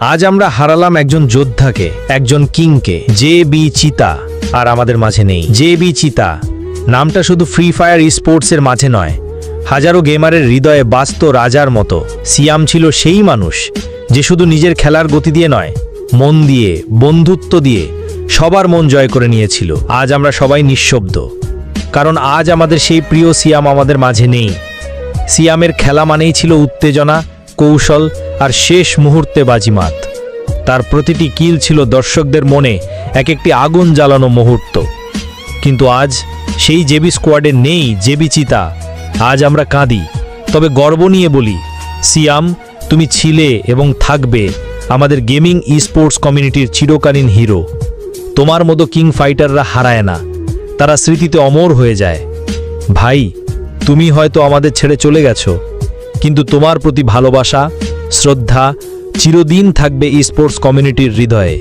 আজ আমরা হারালাম একজন যোদ্ধাকে, একজন কিংকে। জে.বি. চিতা আর আমাদের মাঝে নেই। জে.বি. চিতা নামটা শুধু ফ্রি ফায়ার স্পোর্টসের মাঝে নয়, হাজারো গেমারের হৃদয়ে বাস্ত রাজার মতো। সিয়াম ছিল সেই মানুষ যে শুধু নিজের খেলার গতি দিয়ে নয়, মন দিয়ে, বন্ধুত্ব দিয়ে সবার মন জয় করে নিয়েছিল। আজ আমরা সবাই নিঃশব্দ, কারণ আজ আমাদের সেই প্রিয় সিয়াম আমাদের মাঝে নেই। সিয়ামের খেলা মানেই ছিল উত্তেজনা, কৌশল আর শেষ মুহূর্তে বাজিমাত। তার প্রতিটি কিল ছিল দর্শকদের মনে এক একটি আগুন জ্বালানো মুহূর্ত। কিন্তু আজ সেই জেবি স্কোয়াডে নেই জেবি চিতা। আজ আমরা কাঁদি, তবে গর্ব নিয়ে বলি, সিয়াম, তুমি ছিলে এবং থাকবে আমাদের গেমিং স্পোর্টস কমিউনিটির চিরকালীন হিরো। তোমার মতো কিং ফাইটাররা হারায় না, তারা স্মৃতিতে অমর হয়ে যায়। ভাই, তুমি হয়তো আমাদের ছেড়ে চলে গেছো, কিন্তু তোমার প্রতি ভালোবাসা, শ্রদ্ধা চিরদিন থাকবে স্পোর্টস কমিউনিটির হৃদয়ে।